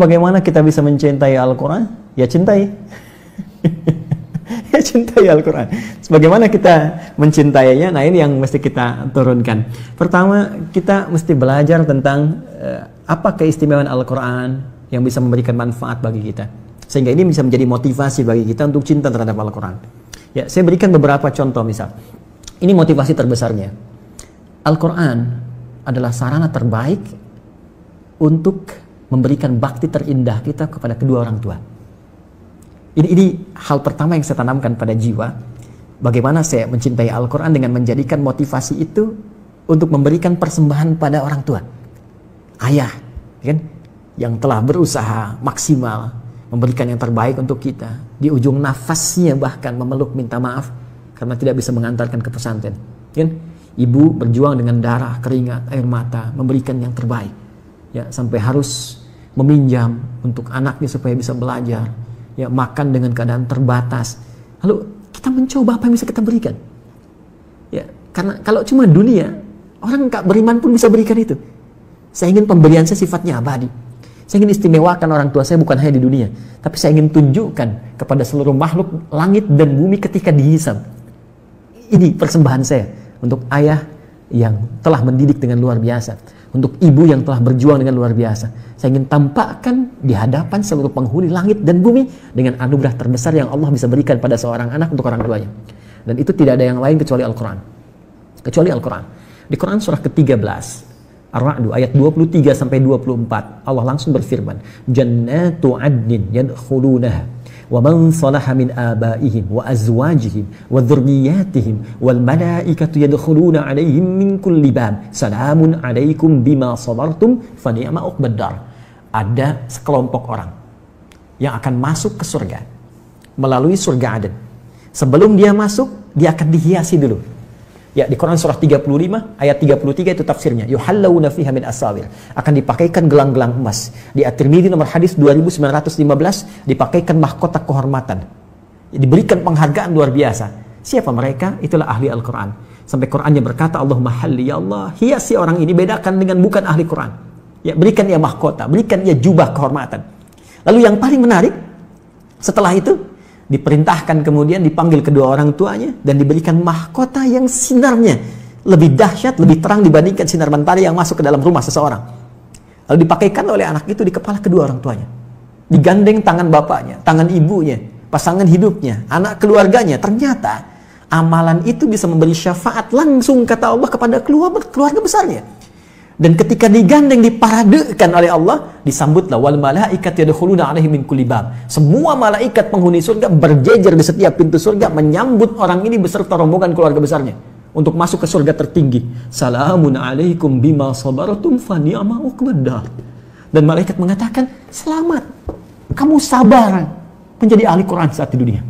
bagaimana kita bisa mencintai Al-Quran? Ya cintai. Ya cintai Al-Quran. Bagaimana kita mencintainya? Nah, ini yang mesti kita turunkan. Pertama, kita mesti belajar tentang apa keistimewaan Al-Quran yang bisa memberikan manfaat bagi kita. Sehingga ini bisa menjadi motivasi bagi kita untuk cinta terhadap Al-Quran. Ya, saya berikan beberapa contoh misal. Ini motivasi terbesarnya. Al-Quran adalah sarana terbaik untuk memberikan bakti terindah kita kepada kedua orang tua. Ini hal pertama yang saya tanamkan pada jiwa. Bagaimana saya mencintai Al-Quran dengan menjadikan motivasi itu untuk memberikan persembahan pada orang tua. Ayah, kan, yang telah berusaha maksimal memberikan yang terbaik untuk kita. Di ujung nafasnya bahkan memeluk minta maaf karena tidak bisa mengantarkan ke pesantren. Kan? Ibu berjuang dengan darah, keringat, air mata, memberikan yang terbaik. Ya, sampai harus meminjam untuk anaknya supaya bisa belajar. Ya, makan dengan keadaan terbatas. Lalu kita mencoba apa yang bisa kita berikan. Ya, karena kalau cuma dunia, orang nggak beriman pun bisa berikan itu. Saya ingin pemberian saya sifatnya abadi. Saya ingin istimewakan orang tua saya bukan hanya di dunia, tapi saya ingin tunjukkan kepada seluruh makhluk langit dan bumi ketika dihisab. Ini persembahan saya untuk ayah yang telah mendidik dengan luar biasa, untuk ibu yang telah berjuang dengan luar biasa. Saya ingin tampakkan di hadapan seluruh penghuni langit dan bumi dengan anugerah terbesar yang Allah bisa berikan pada seorang anak untuk orang tuanya. Dan itu tidak ada yang lain kecuali Al-Quran. Kecuali Al-Quran. Di Quran surah ke-13, Ar-Ra'd ayat 23 sampai 24, Allah langsung berfirman, "Jannatu 'adnin yadkhulunaha wa man salaha min abaihim wa azwajihim wa dzurriyyatihim wal malaikatu yadkhuluna 'alaihim min kulli bab. Salamun 'alaikum bima sabartum fa ni'ma uqbad dar." Ada sekelompok orang yang akan masuk ke surga melalui surga Aden. Sebelum dia masuk, dia akan dihiasi dulu. Ya, di Quran surah 35 ayat 33 itu tafsirnya. Yuhallawna fiha min asawir. Akan dipakaikan gelang-gelang emas. Di At-Tirmidzi nomor hadis 2915 dipakaikan mahkota kehormatan. Diberikan penghargaan luar biasa. Siapa mereka? Itulah ahli Al-Quran. Sampai Qurannya berkata, Allahumma halli ya Allah, hiasi orang ini, bedakan dengan bukan ahli Quran. Ya, berikan ia mahkota, berikan ia jubah kehormatan. Lalu yang paling menarik, setelah itu diperintahkan kemudian dipanggil kedua orang tuanya dan diberikan mahkota yang sinarnya lebih dahsyat, lebih terang dibandingkan sinar mentari yang masuk ke dalam rumah seseorang. Lalu dipakaikan oleh anak itu di kepala kedua orang tuanya. Digandeng tangan bapaknya, tangan ibunya, pasangan hidupnya, anak keluarganya. Ternyata amalan itu bisa memberi syafaat langsung kata Allah kepada keluarga besarnya. Dan ketika digandeng, diparadekan oleh Allah, disambutlah wal malaikat yadkhuluna alaihim min kulli bab. Semua malaikat penghuni surga berjejer di setiap pintu surga menyambut orang ini beserta rombongan keluarga besarnya untuk masuk ke surga tertinggi. Salamun alaikum bima sabartum fa ni'ma uqbad dar. Dan malaikat mengatakan, "Selamat. Kamu sabar menjadi ahli Quran saat di dunia.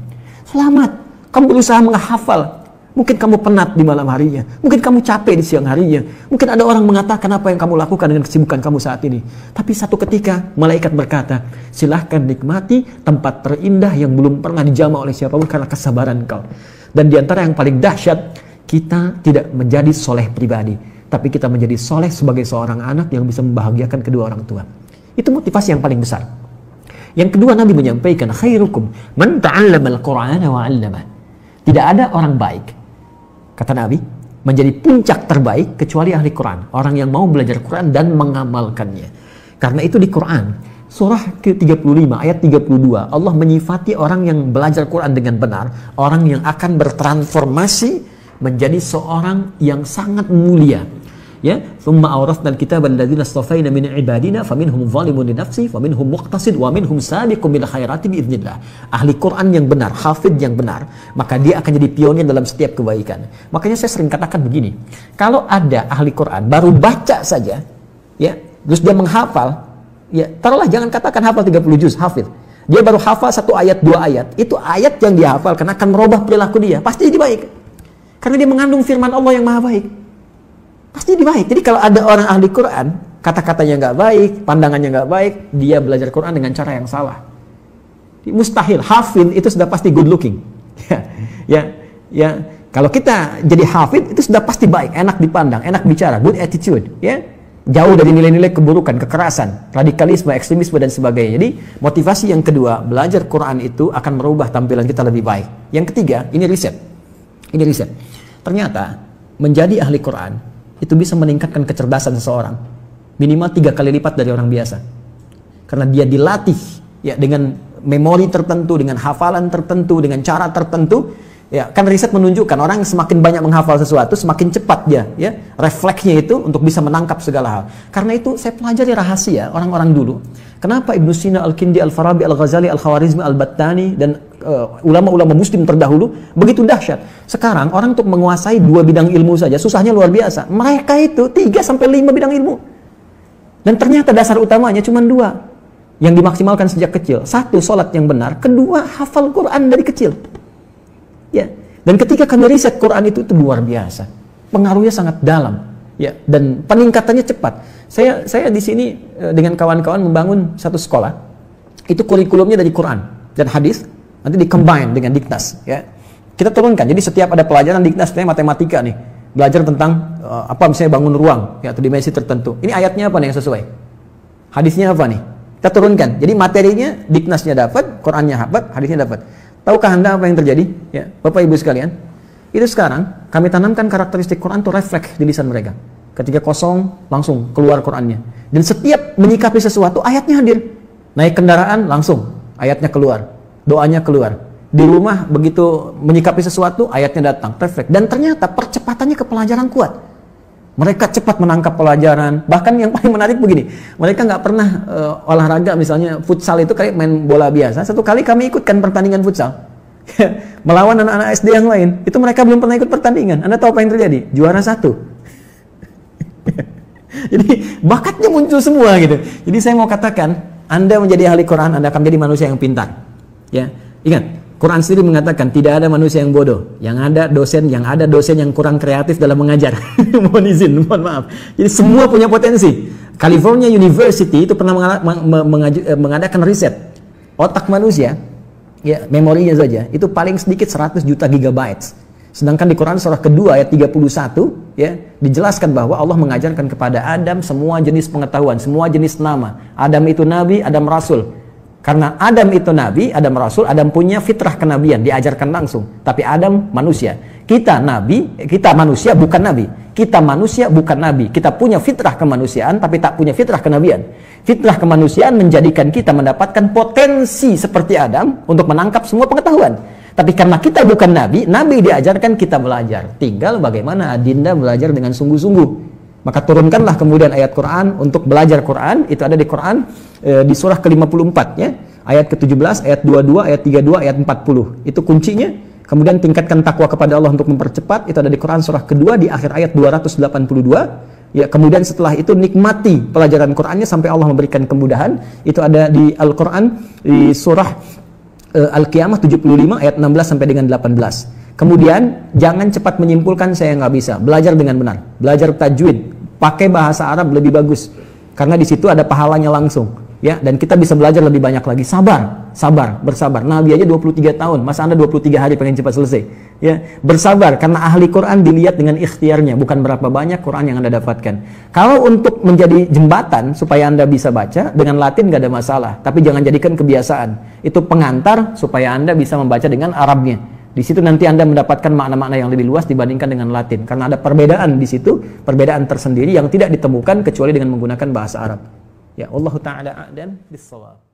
Selamat. Kamu berusaha menghafal. Mungkin kamu penat di malam harinya. Mungkin kamu capek di siang harinya. Mungkin ada orang mengatakan apa yang kamu lakukan dengan kesibukan kamu saat ini. Tapi satu ketika malaikat berkata, silahkan nikmati tempat terindah yang belum pernah dijamah oleh siapapun karena kesabaran kau. Dan diantara yang paling dahsyat, kita tidak menjadi soleh pribadi, tapi kita menjadi soleh sebagai seorang anak yang bisa membahagiakan kedua orang tua. Itu motivasi yang paling besar. Yang kedua, Nabi menyampaikan, khairukum man ta'allama al-Qur'ana wa 'allamah. Tidak ada orang baik, kata Nabi, menjadi puncak terbaik kecuali ahli Quran. Orang yang mau belajar Quran dan mengamalkannya. Karena itu di Quran, surah ke-35 ayat 32, Allah menyifati orang yang belajar Quran dengan benar, orang yang akan bertransformasi menjadi seorang yang sangat mulia. Ya, thumma awrathna al-kitaba alladzina istafaina min ibadina faminhum zalimun li nafsi faminhum muqtasid wa minhum sabiqun bil khairati biidznillah. Ahli Quran yang benar, hafidh yang benar, maka dia akan jadi pionir dalam setiap kebaikan. Makanya saya sering katakan begini, kalau ada ahli Quran baru baca saja, ya, terus dia menghafal, ya, taruhlah jangan katakan hafal 30 juz, hafidh. Dia baru hafal 1 ayat, 2 ayat. Itu ayat yang dia hafalkan akan merubah perilaku dia, pasti jadi baik. Karena dia mengandung firman Allah yang maha baik. Pasti jadi baik. Jadi kalau ada orang ahli Quran, kata-katanya nggak baik, pandangannya nggak baik, dia belajar Quran dengan cara yang salah. Mustahil. Hafid itu sudah pasti good looking. Ya. Kalau kita jadi hafid itu sudah pasti baik, enak dipandang, enak bicara, good attitude. Ya, Jauh dari nilai-nilai keburukan, kekerasan, radikalisme, ekstremisme, dan sebagainya. Jadi, motivasi yang kedua, belajar Quran itu akan merubah tampilan kita lebih baik. Yang ketiga, ini riset. Ternyata, menjadi ahli Quran, itu bisa meningkatkan kecerdasan seseorang. Minimal 3 kali lipat dari orang biasa. Karena dia dilatih ya dengan memori tertentu, dengan hafalan tertentu, dengan cara tertentu. Ya, kan riset menunjukkan orang semakin banyak menghafal sesuatu, semakin cepat dia, ya, refleksnya itu untuk bisa menangkap segala hal. Karena itu saya pelajari rahasia orang-orang dulu. Kenapa Ibnu Sina, Al-Kindi, Al-Farabi, Al-Ghazali, Al-Khawarizmi, Al-Battani, dan ulama-ulama muslim terdahulu begitu dahsyat. Sekarang orang untuk menguasai 2 bidang ilmu saja susahnya luar biasa. Mereka itu 3-5 bidang ilmu. Dan ternyata dasar utamanya cuma 2 yang dimaksimalkan sejak kecil. 1, sholat yang benar. 2, hafal Quran dari kecil. Ya, dan ketika kami riset Quran itu luar biasa, pengaruhnya sangat dalam, ya, dan peningkatannya cepat. Saya di sini dengan kawan-kawan membangun satu sekolah, itu kurikulumnya dari Quran dan hadis, nanti di-combine dengan diknas, ya. Kita turunkan, jadi setiap ada pelajaran diknas, misalnya matematika nih, belajar tentang misalnya bangun ruang, ya, atau dimensi tertentu. Ini ayatnya apa nih yang sesuai? Hadisnya apa nih? Kita turunkan. Jadi materinya diknasnya dapat, Qurannya dapat, hadisnya dapat. Tahukah Anda apa yang terjadi? Ya, Bapak Ibu sekalian, itu sekarang kami tanamkan karakteristik Quran itu refleks di lisan mereka. Ketika kosong, langsung keluar Qurannya. Dan setiap menyikapi sesuatu, ayatnya hadir. Naik kendaraan, langsung ayatnya keluar, doanya keluar. Di rumah, begitu menyikapi sesuatu, ayatnya datang, refleks. Dan ternyata percepatannya ke pelajaran kuat. Mereka cepat menangkap pelajaran. Bahkan yang paling menarik begini, mereka nggak pernah olahraga, misalnya futsal itu kayak main bola biasa. Satu kali kami ikutkan pertandingan futsal melawan anak-anak SD yang lain. Itu mereka belum pernah ikut pertandingan. Anda tahu apa yang terjadi? Juara 1. Jadi bakatnya muncul semua gitu. Jadi saya mau katakan, Anda menjadi ahli Quran, Anda akan menjadi manusia yang pintar. Ya, ingat. Quran sendiri mengatakan tidak ada manusia yang bodoh, yang ada dosen yang kurang kreatif dalam mengajar. mohon maaf. Jadi semua punya potensi. California University itu pernah mengadakan riset otak manusia, ya, memorinya saja itu paling sedikit 100 juta gigabytes. Sedangkan di Quran surah kedua ayat 31, ya, dijelaskan bahwa Allah mengajarkan kepada Adam semua jenis pengetahuan, semua jenis nama. Adam itu nabi, Adam rasul. Karena Adam itu nabi, Adam rasul, Adam punya fitrah kenabian, diajarkan langsung. Tapi Adam manusia. Kita nabi, kita manusia bukan nabi. Kita manusia bukan nabi. Kita punya fitrah kemanusiaan tapi tak punya fitrah kenabian. Fitrah kemanusiaan menjadikan kita mendapatkan potensi seperti Adam untuk menangkap semua pengetahuan. Tapi karena kita bukan nabi, nabi diajarkan kita belajar. Tinggal bagaimana Adinda belajar dengan sungguh-sungguh. Maka turunkanlah kemudian ayat Quran untuk belajar Quran. Itu ada di Quran di surah ke-54, ya, ayat ke-17, ayat 22, ayat 32, ayat 40. Itu kuncinya. Kemudian tingkatkan takwa kepada Allah untuk mempercepat. Itu ada di Quran surah kedua di akhir ayat 282. Ya, kemudian setelah itu nikmati pelajaran Qurannya sampai Allah memberikan kemudahan. Itu ada di Al-Quran di surah Al-Qiyamah 75 ayat 16 sampai dengan 18. Kemudian jangan cepat menyimpulkan saya nggak bisa. Belajar dengan benar. Belajar tajwid. Pakai bahasa Arab lebih bagus. Karena di situ ada pahalanya langsung. Ya, dan kita bisa belajar lebih banyak lagi. Sabar, bersabar. Nabi aja 23 tahun. Masa Anda 23 hari pengen cepat selesai? Ya, bersabar karena ahli Quran dilihat dengan ikhtiarnya, bukan berapa banyak Quran yang Anda dapatkan. Kalau untuk menjadi jembatan supaya Anda bisa baca dengan Latin nggak ada masalah, tapi jangan jadikan kebiasaan. Itu pengantar supaya Anda bisa membaca dengan Arabnya. Di situ nanti Anda mendapatkan makna-makna yang lebih luas dibandingkan dengan Latin. Karena ada perbedaan di situ, perbedaan tersendiri yang tidak ditemukan kecuali dengan menggunakan bahasa Arab. Ya, Allahu ta'ala a'lam bis-shawab.